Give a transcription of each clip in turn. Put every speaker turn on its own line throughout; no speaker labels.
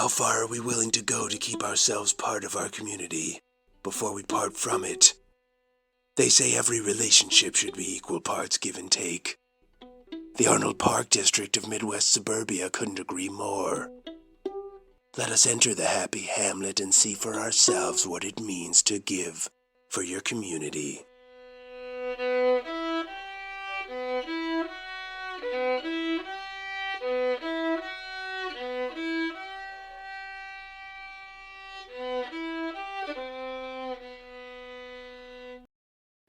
How far are we willing to go to keep ourselves part of our community before we part from it? They say every relationship should be equal parts give and take. The Arnold Park district of Midwest suburbia couldn't agree more. Let us enter the happy hamlet and see for ourselves what it means to give for your community.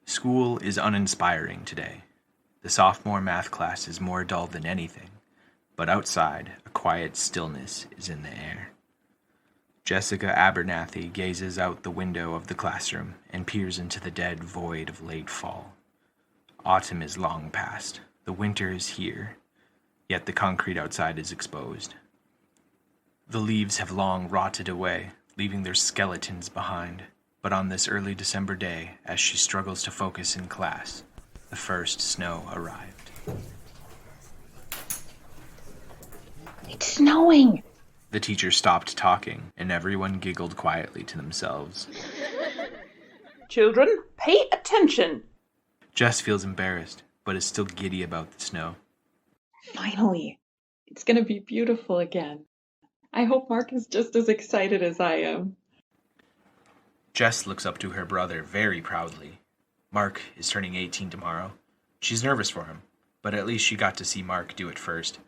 School is uninspiring today. The sophomore math class is more dull than anything, but outside, a quiet stillness is in the air. Jessica Abernathy gazes out the window of the classroom and peers into the dead void of late fall. Autumn is long past. The winter is here, yet the concrete outside is exposed. The leaves have long rotted away, leaving their skeletons behind. But on this early December day, as she struggles to focus in class, the first snow arrived.
It's snowing!
The teacher stopped talking, and everyone giggled quietly to themselves.
Children, pay attention!
Jess feels embarrassed, but is still giddy about the snow.
Finally! It's gonna be beautiful again. I hope Mark is just as excited as I am.
Jess looks up to her brother very proudly. Mark is turning 18 tomorrow. She's nervous for him, but at least she got to see Mark do it first.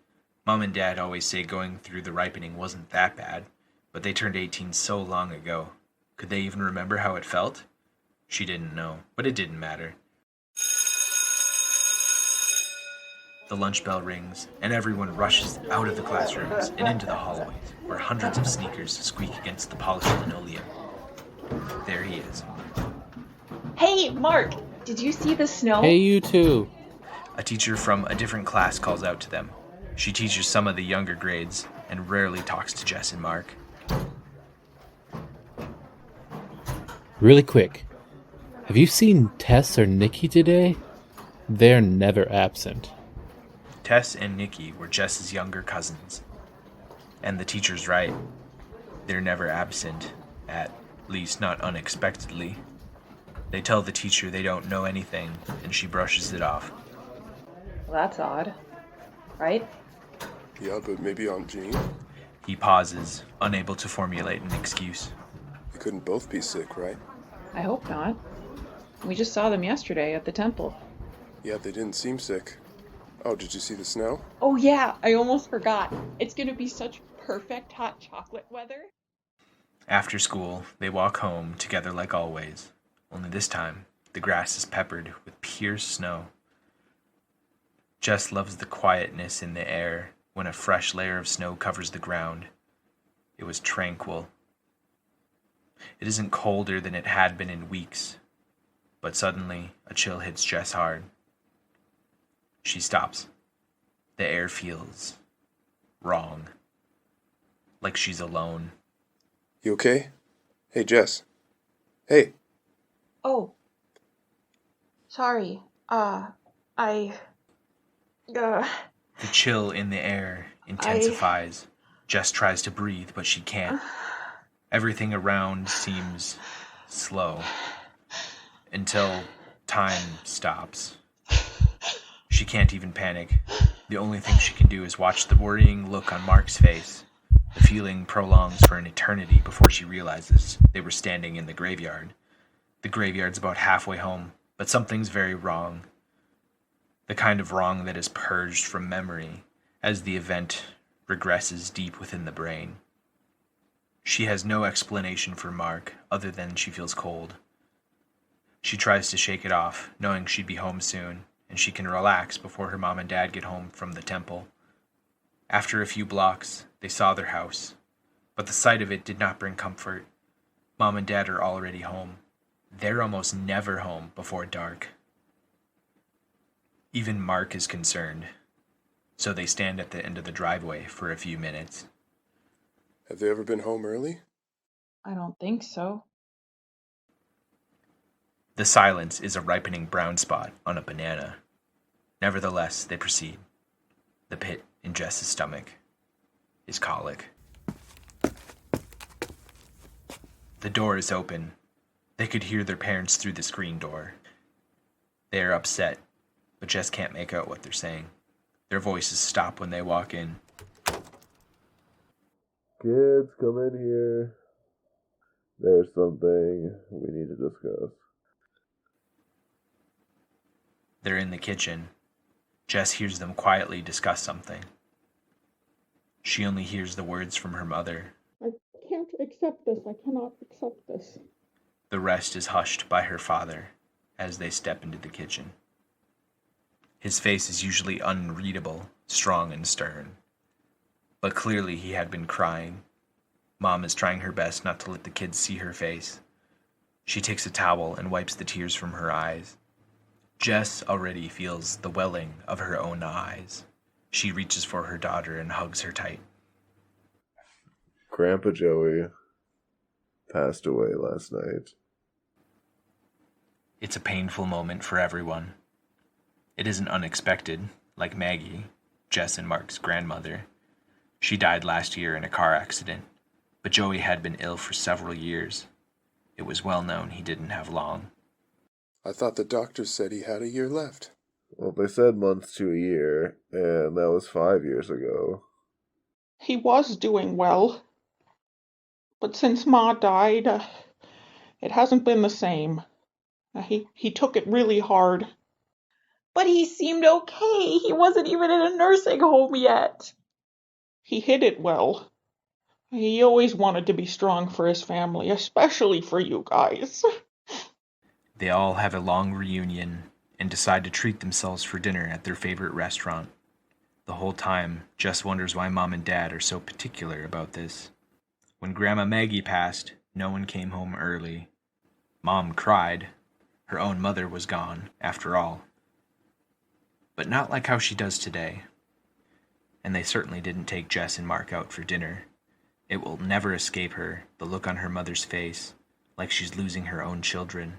Mom and Dad always say going through the ripening wasn't that bad, but they turned 18 so long ago. Could they even remember how it felt? She didn't know, but it didn't matter. The lunch bell rings, and everyone rushes out of the classrooms and into the hallways, where hundreds of sneakers squeak against the polished linoleum. There he is.
Hey, Mark! Did you see the snow?
Hey, you too.
A teacher from a different class calls out to them. She teaches some of the younger grades and rarely talks to Jess and Mark.
Really quick. Have you seen Tess or Nikki today? They're never absent.
Tess and Nikki were Jess's younger cousins. And the teacher's right. They're never absent, at least not unexpectedly. They tell the teacher they don't know anything, and she brushes it off.
Well, that's odd. Right?
Yeah, but maybe Aunt Jean?
He pauses, unable to formulate an excuse.
They couldn't both be sick, right?
I hope not. We just saw them yesterday at the temple.
Yeah, they didn't seem sick. Oh, did you see the snow?
Oh yeah, I almost forgot. It's gonna be such perfect hot chocolate weather.
After school, they walk home together like always. Only this time, the grass is peppered with pure snow. Jess loves the quietness in the air when a fresh layer of snow covers the ground. It was tranquil. It isn't colder than it had been in weeks, but suddenly a chill hits Jess hard. She stops. The air feels wrong, like she's alone.
You okay? Hey, Jess. Hey.
Oh. Sorry.
The chill in the air intensifies. Jess tries to breathe, but she can't. Everything around seems slow until time stops. She can't even panic. The only thing she can do is watch the worrying look on Mark's face. The feeling prolongs for an eternity before she realizes they were standing in the graveyard. The graveyard's about halfway home, but something's very wrong. The kind of wrong that is purged from memory as the event regresses deep within the brain. She has no explanation for Mark other than she feels cold. She tries to shake it off, knowing she'd be home soon, and she can relax before her mom and dad get home from the temple. After a few blocks, they saw their house, but the sight of it did not bring comfort. Mom and dad are already home. They're almost never home before dark. Even Mark is concerned, so they stand at the end of the driveway for a few minutes.
Have they ever been home early?
I don't think so.
The silence is a ripening brown spot on a banana. Nevertheless, they proceed. The pit in Jess's stomach is colic. The door is open. They could hear their parents through the screen door. They are upset, but Jess can't make out what they're saying. Their voices stop when they walk in.
Kids, come in here. There's something we need to discuss.
They're in the kitchen. Jess hears them quietly discuss something. She only hears the words from her mother.
I can't accept this. I cannot accept this.
The rest is hushed by her father as they step into the kitchen. His face is usually unreadable, strong and stern. But clearly he had been crying. Mom is trying her best not to let the kids see her face. She takes a towel and wipes the tears from her eyes. Jess already feels the welling of her own eyes. She reaches for her daughter and hugs her tight.
Grandpa Joey passed away last night.
It's a painful moment for everyone. It isn't unexpected, like Maggie, Jess and Mark's grandmother. She died last year in a car accident, but Joey had been ill for several years. It was well known he didn't have long.
I thought the doctors said he had a year left.
Well, they said months to a year, and that was 5 years ago.
He was doing well. But since Ma died, it hasn't been the same. He took it really hard.
But he seemed okay. He wasn't even in a nursing home yet.
He hid it well. He always wanted to be strong for his family, especially for you guys.
They all have a long reunion and decide to treat themselves for dinner at their favorite restaurant. The whole time, Jess wonders why Mom and Dad are so particular about this. When Grandma Maggie passed, no one came home early. Mom cried. Her own mother was gone, after all. But not like how she does today. And they certainly didn't take Jess and Mark out for dinner. It will never escape her, the look on her mother's face, like she's losing her own children.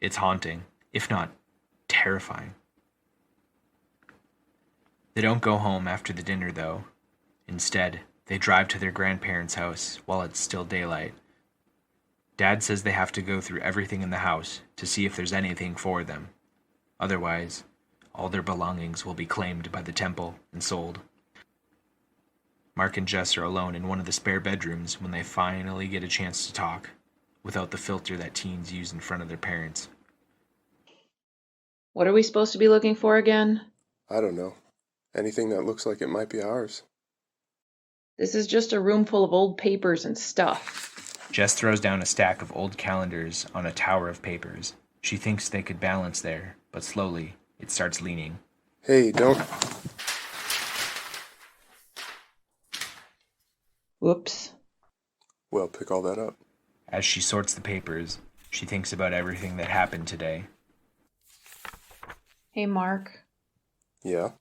It's haunting, if not terrifying. They don't go home after the dinner, though. Instead, they drive to their grandparents' house while it's still daylight. Dad says they have to go through everything in the house to see if there's anything for them. Otherwise, all their belongings will be claimed by the temple and sold. Mark and Jess are alone in one of the spare bedrooms when they finally get a chance to talk, without the filter that teens use in front of their parents.
What are we supposed to be looking for again?
I don't know. Anything that looks like it might be ours.
This is just a room full of old papers and stuff.
Jess throws down a stack of old calendars on a tower of papers. She thinks they could balance there, but slowly, it starts leaning.
Hey, don't...
Whoops.
Well, pick all that up.
As she sorts the papers, she thinks about everything that happened today.
Hey, Mark.
Yeah?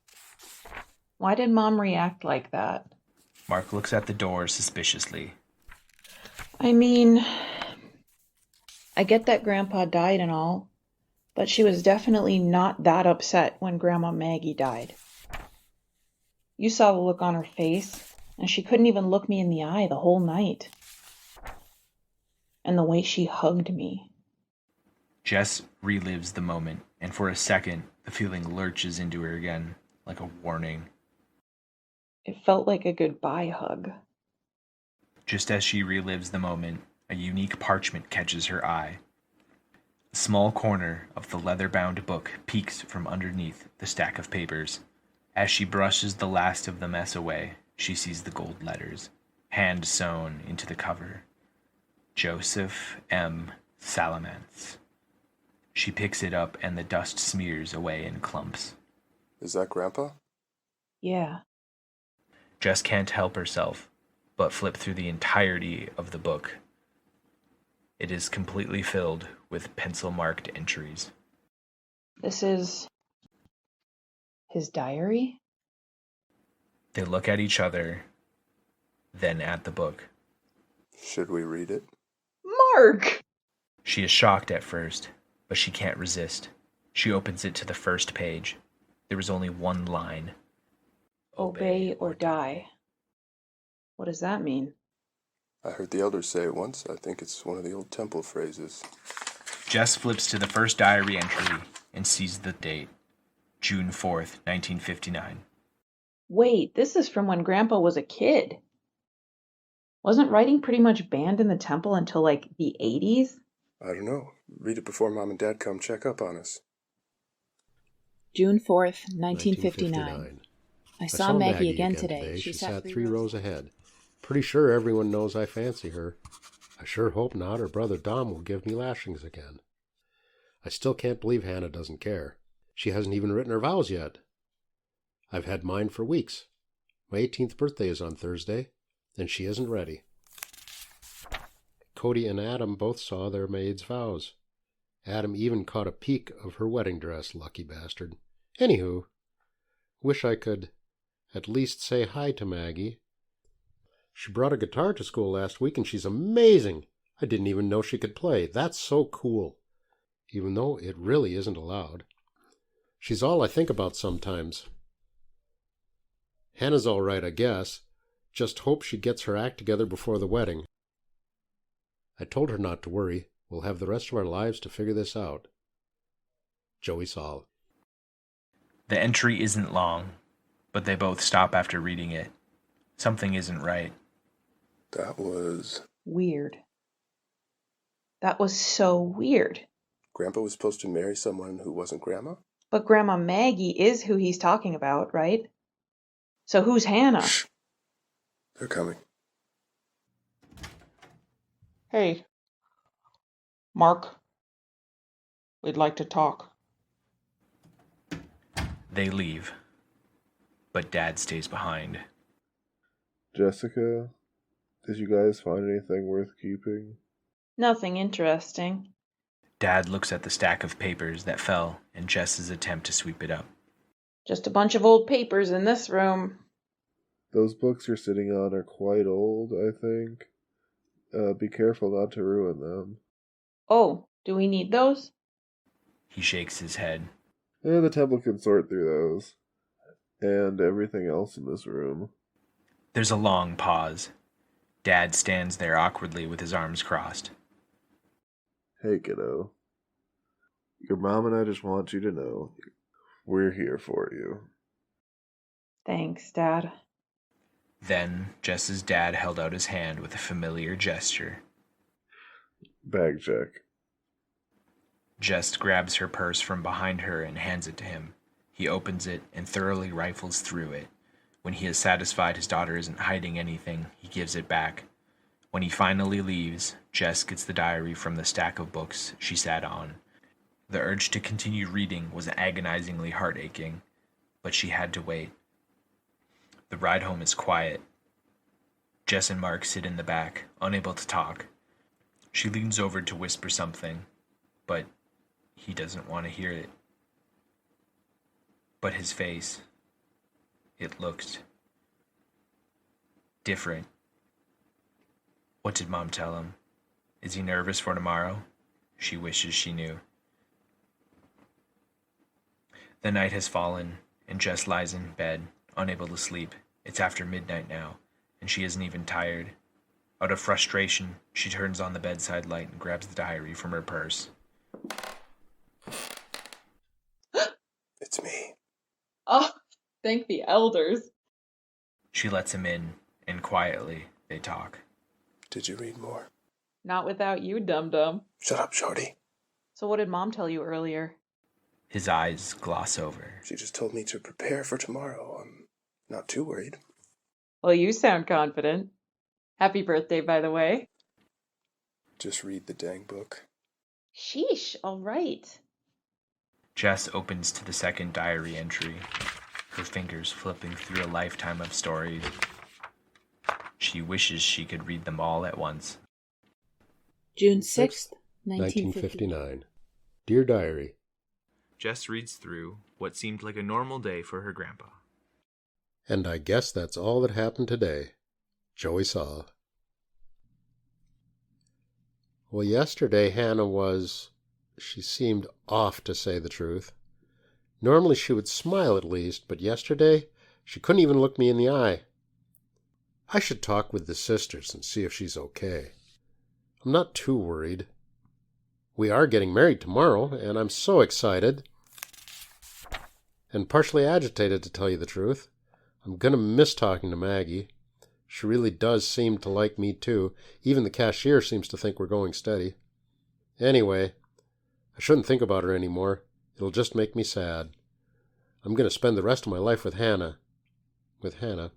Why did Mom react like that?
Mark looks at the door suspiciously.
I mean, I get that Grandpa died and all, but she was definitely not that upset when Grandma Maggie died. You saw the look on her face, and she couldn't even look me in the eye the whole night. And the way she hugged me.
Jess relives the moment, and for a second, the feeling lurches into her again, like a warning.
It felt like a goodbye hug.
Just as she relives the moment, a unique parchment catches her eye. A small corner of the leather-bound book peeks from underneath the stack of papers. As she brushes the last of the mess away, she sees the gold letters, hand-sewn into the cover. Joseph M. Salamance. She picks it up and the dust smears away in clumps.
Is that Grandpa?
Yeah.
Jess can't help herself but flip through the entirety of the book. It is completely filled with pencil-marked entries.
This is his diary?
They look at each other, then at the book.
Should we read it?
Mark!
She is shocked at first, but she can't resist. She opens it to the first page. There is only one line.
Obey or die. What does that mean?
I heard the elders say it once. I think it's one of the old temple phrases.
Jess flips to the first diary entry and sees the date, June 4th, 1959.
Wait, this is from when Grandpa was a kid. Wasn't writing pretty much banned in the temple until like the 80s?
I don't know. Read it before Mom and Dad come check up on us.
June 4th, 1959. I saw Maggie again today.
She sat 3 rows ahead. Pretty sure everyone knows I fancy her. I sure hope not, or Brother Dom will give me lashings again. I still can't believe Hannah doesn't care. She hasn't even written her vows yet. I've had mine for weeks. My 18th birthday is on Thursday, and she isn't ready. Cody and Adam both saw their maid's vows. Adam even caught a peek of her wedding dress, lucky bastard. Anywho, wish I could at least say hi to Maggie. She brought a guitar to school last week, and she's amazing. I didn't even know she could play. That's so cool. Even though it really isn't allowed. She's all I think about sometimes. Hannah's all right, I guess. Just hope she gets her act together before the wedding. I told her not to worry. We'll have the rest of our lives to figure this out. Joey Saul.
The entry isn't long, but they both stop after reading it. Something isn't right.
That was...
weird. That was so weird.
Grandpa was supposed to marry someone who wasn't Grandma?
But Grandma Maggie is who he's talking about, right? So who's Hannah?
Shh. They're coming.
Hey, Mark, we'd like to talk.
They leave, but Dad stays behind.
Jessica, did you guys find anything worth keeping?
Nothing interesting.
Dad looks at the stack of papers that fell in Jess's attempt to sweep it up.
Just a bunch of old papers in this room.
Those books you're sitting on are quite old, I think. Be careful not to ruin them.
Oh, do we need those?
He shakes his head.
The temple can sort through those. And everything else in this room.
There's a long pause. Dad stands there awkwardly with his arms crossed.
Hey, kiddo. Your mom and I just want you to know we're here for you.
Thanks, Dad.
Then Jess's dad held out his hand with a familiar gesture.
Bag check.
Jess grabs her purse from behind her and hands it to him. He opens it and thoroughly rifles through it. When he is satisfied his daughter isn't hiding anything, he gives it back. When he finally leaves, Jess gets the diary from the stack of books she sat on. The urge to continue reading was agonizingly heart-aching, but she had to wait. The ride home is quiet. Jess and Mark sit in the back, unable to talk. She leans over to whisper something, but he doesn't want to hear it. But his face, it looked different. What did Mom tell him? Is he nervous for tomorrow? She wishes she knew. The night has fallen, and Jess lies in bed, unable to sleep. It's after midnight now, and she isn't even tired. Out of frustration, she turns on the bedside light and grabs the diary from her purse.
It's me.
Oh, thank the elders.
She lets him in, and quietly, they talk.
Did you read more?
Not without you, dum-dum.
Shut up, Shorty.
So what did Mom tell you earlier?
His eyes gloss over.
She just told me to prepare for tomorrow. I'm not too worried.
Well, you sound confident. Happy birthday, by the way.
Just read the dang book.
Sheesh, all right.
Jess opens to the second diary entry, her fingers flipping through a lifetime of stories. She wishes she could read them all at once.
June 6th,
1959. Dear Diary.
Jess reads through what seemed like a normal day for her grandpa.
And I guess that's all that happened today. Joey Saw. Well, yesterday Hannah she seemed off, to say the truth. Normally she would smile at least, but yesterday she couldn't even look me in the eye. I should talk with the sisters and see if she's okay. I'm not too worried. We are getting married tomorrow, and I'm so excited. And partially agitated, to tell you the truth. I'm going to miss talking to Maggie. She really does seem to like me, too. Even the cashier seems to think we're going steady. Anyway, I shouldn't think about her anymore. It'll just make me sad. I'm going to spend the rest of my life with Hannah. With Hannah.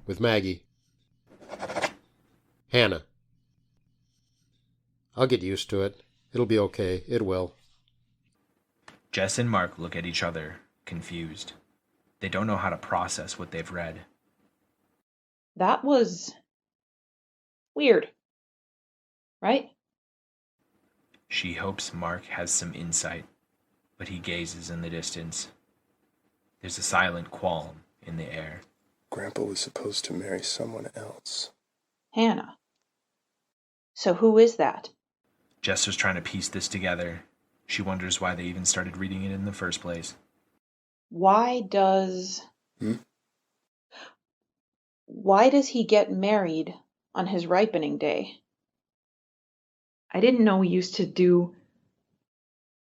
With Maggie. Hannah. I'll get used to it. It'll be okay. It will.
Jess and Mark look at each other, confused. They don't know how to process what they've read.
That was weird, right?
She hopes Mark has some insight, but he gazes in the distance. There's a silent qualm in the air.
Grandpa was supposed to marry someone else.
Hannah. So who is that?
Jess was trying to piece this together. She wonders why they even started reading it in the first place.
Why does he get married on his ripening day?
I didn't know we used to do,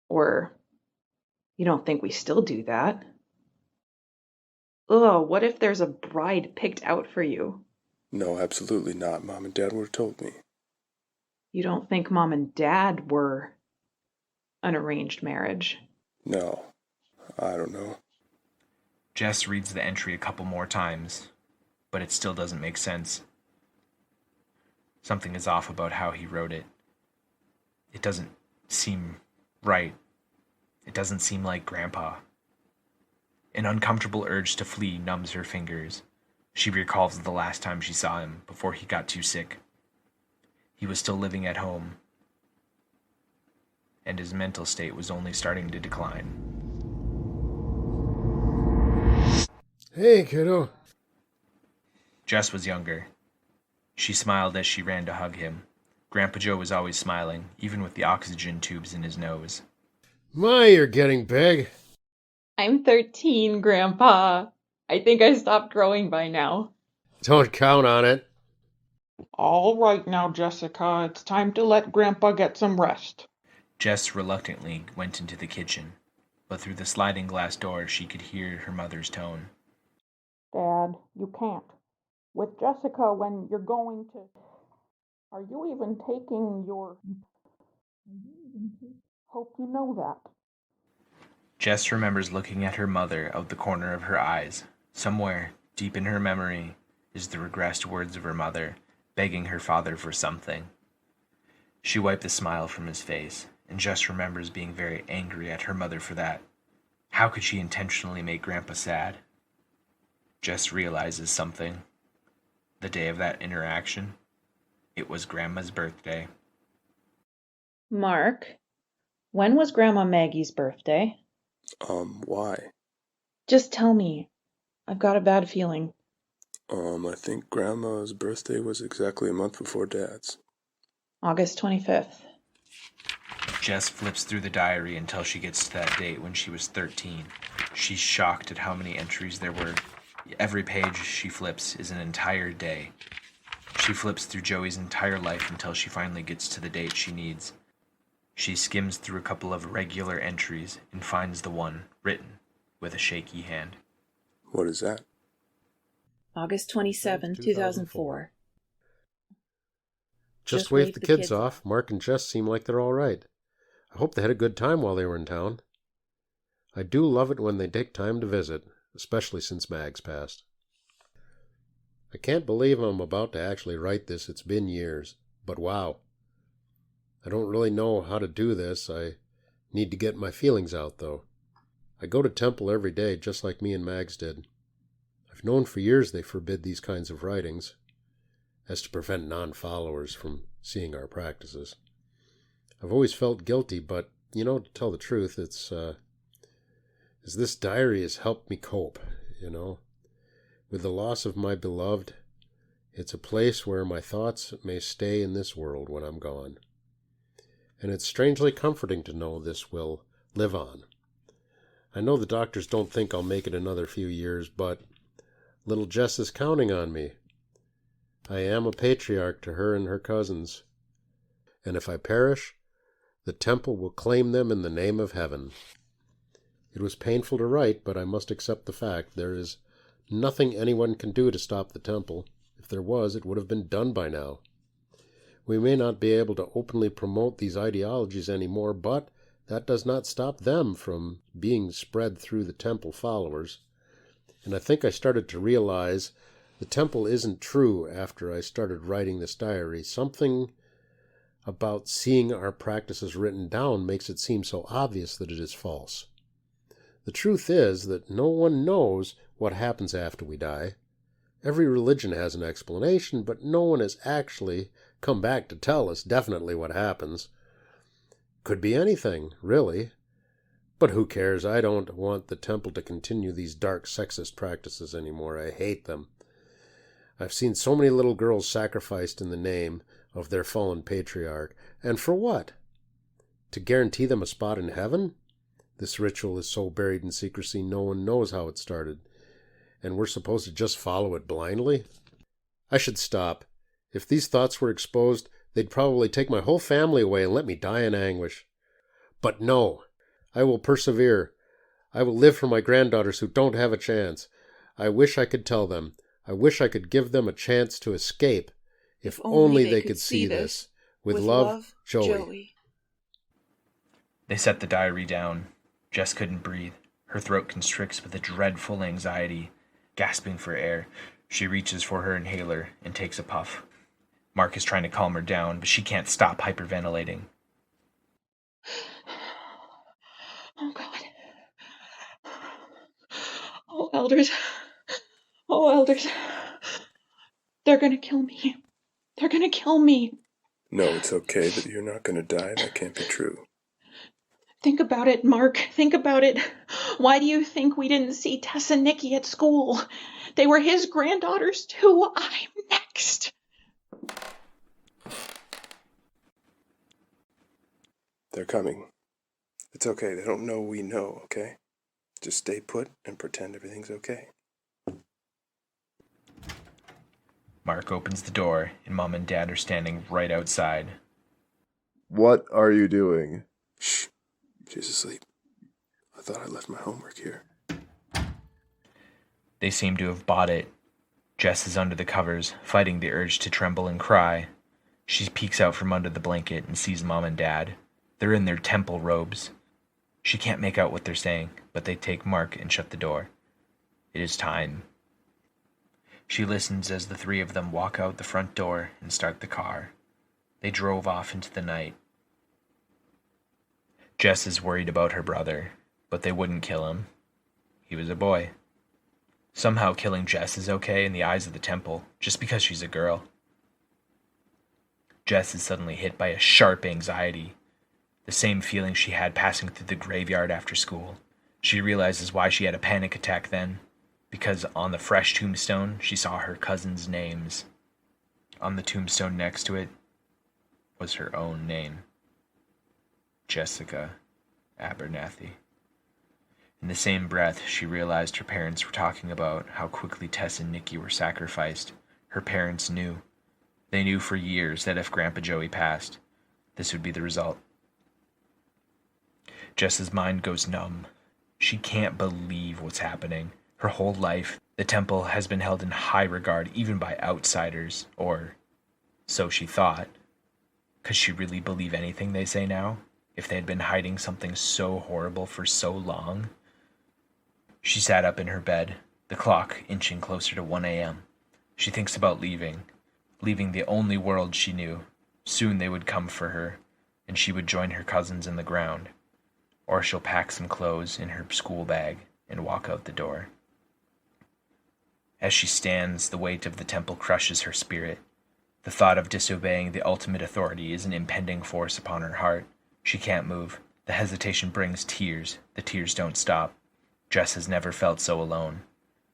or you don't think we still do that? Ugh, what if there's a bride picked out for you?
No, absolutely not. Mom and Dad would have told me.
You don't think Mom and Dad were an arranged marriage?
No, I don't know.
Jess reads the entry a couple more times, but it still doesn't make sense. Something is off about how he wrote it. It doesn't seem right. It doesn't seem like Grandpa. An uncomfortable urge to flee numbs her fingers. She recalls the last time she saw him, before he got too sick. He was still living at home, and his mental state was only starting to decline.
Hey, kiddo.
Jess was younger. She smiled as she ran to hug him. Grandpa Joe was always smiling, even with the oxygen tubes in his nose.
My, you're getting big.
I'm 13, Grandpa. I think I stopped growing by now.
Don't count on it.
All right now, Jessica, it's time to let Grandpa get some rest.
Jess reluctantly went into the kitchen, but through the sliding glass door she could hear her mother's tone.
Dad, you can't. With Jessica, when you're going to... Are you even taking your... Hope you know that.
Jess remembers looking at her mother out the corner of her eyes. Somewhere, deep in her memory, is the regressed words of her mother, begging her father for something. She wiped the smile from his face, and Jess remembers being very angry at her mother for that. How could she intentionally make Grandpa sad? Jess realizes something. The day of that interaction, it was Grandma's birthday.
Mark, when was Grandma Maggie's birthday?
Why?
Just tell me. I've got a bad feeling.
I think Grandma's birthday was exactly a month before Dad's.
August 25th.
Jess flips through the diary until she gets to that date when she was 13. She's shocked at how many entries there were. Every page she flips is an entire day. She flips through Joey's entire life until she finally gets to the date she needs. She skims through a couple of regular entries and finds the one written with a shaky hand.
What is that?
August 27, 2004.
Just waved the kids off. Mark and Jess seem like they're all right. I hope they had a good time while they were in town. I do love it when they take time to visit, especially since Mag's passed. I can't believe I'm about to actually write this. It's been years. But wow. I don't really know how to do this. I need to get my feelings out, though. I go to temple every day, just like me and Mags did. I've known for years they forbid these kinds of writings, as to prevent non-followers from seeing our practices. I've always felt guilty, but, to tell the truth, it's, as this diary has helped me cope, With the loss of my beloved, it's a place where my thoughts may stay in this world when I'm gone. And it's strangely comforting to know this will live on. I know the doctors don't think I'll make it another few years, but Little Jess is counting on me. I am a patriarch to her and her cousins. And if I perish, the temple will claim them in the name of heaven. It was painful to write, but I must accept the fact there is nothing anyone can do to stop the temple. If there was, it would have been done by now. We may not be able to openly promote these ideologies anymore, but that does not stop them from being spread through the temple followers. And I think I started to realize the temple isn't true after I started writing this diary. Something about seeing our practices written down makes it seem so obvious that it is false. The truth is that no one knows what happens after we die. Every religion has an explanation, but no one has actually come back to tell us definitely what happens. Could be anything, really. But who cares? I don't want the temple to continue these dark sexist practices anymore. I hate them. I've seen so many little girls sacrificed in the name of their fallen patriarch. And for what? To guarantee them a spot in heaven? This ritual is so buried in secrecy no one knows how it started. And we're supposed to just follow it blindly? I should stop. If these thoughts were exposed, they'd probably take my whole family away and let me die in anguish. But no, I will persevere. I will live for my granddaughters who don't have a chance. I wish I could tell them. I wish I could give them a chance to escape. If only they could see this. With love, Joey.
They set the diary down. Jess couldn't breathe. Her throat constricts with a dreadful anxiety. Gasping for air, she reaches for her inhaler and takes a puff. Mark is trying to calm her down, but she can't stop hyperventilating.
Oh, God. Oh, elders. Oh, elders. They're gonna kill me. They're gonna kill me.
No, it's okay, but you're not gonna die. That can't be true.
Think about it, Mark. Think about it. Why do you think we didn't see Tess and Nikki at school? They were his granddaughters, too. I'm next.
They're coming. It's okay. They don't know we know, okay? Just stay put and pretend everything's okay.
Mark opens the door, and Mom and Dad are standing right outside.
What are you doing?
Shh. She's asleep. I thought I left my homework here.
They seem to have bought it. Jess is under the covers, fighting the urge to tremble and cry. She peeks out from under the blanket and sees Mom and Dad. They're in their temple robes. She can't make out what they're saying, but they take Mark and shut the door. It is time. She listens as the three of them walk out the front door and start the car. They drove off into the night. Jess is worried about her brother, but they wouldn't kill him. He was a boy. Somehow killing Jess is okay in the eyes of the temple, just because she's a girl. Jess is suddenly hit by a sharp anxiety, the same feeling she had passing through the graveyard after school. She realizes why she had a panic attack then, because on the fresh tombstone she saw her cousins' names. On the tombstone next to it was her own name. Jessica Abernathy. In the same breath, she realized her parents were talking about how quickly Tess and Nikki were sacrificed. Her parents knew. They knew for years that if Grandpa Joey passed, this would be the result. Jess's mind goes numb. She can't believe what's happening. Her whole life, the temple has been held in high regard even by outsiders, or so she thought. Could she really believe anything they say now? If they had been hiding something so horrible for so long? She sat up in her bed, the clock inching closer to 1 a.m. She thinks about leaving the only world she knew. Soon they would come for her, and she would join her cousins in the ground. Or she'll pack some clothes in her school bag and walk out the door. As she stands, the weight of the temple crushes her spirit. The thought of disobeying the ultimate authority is an impending force upon her heart. She can't move. The hesitation brings tears. The tears don't stop. Jess has never felt so alone.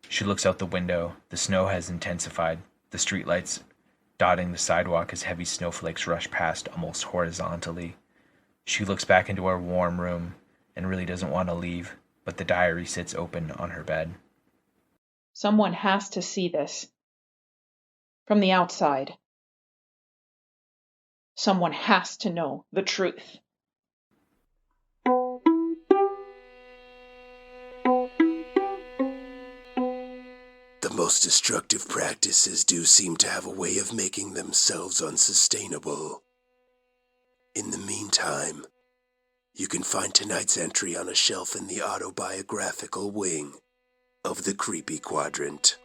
She looks out the window. The snow has intensified. The streetlights dotting the sidewalk as heavy snowflakes rush past almost horizontally. She looks back into her warm room and really doesn't want to leave, but the diary sits open on her bed.
Someone has to see this. From the outside. Someone has to know the truth.
The most destructive practices do seem to have a way of making themselves unsustainable. In the meantime, you can find tonight's entry on a shelf in the autobiographical wing of the Creepy Quadrant.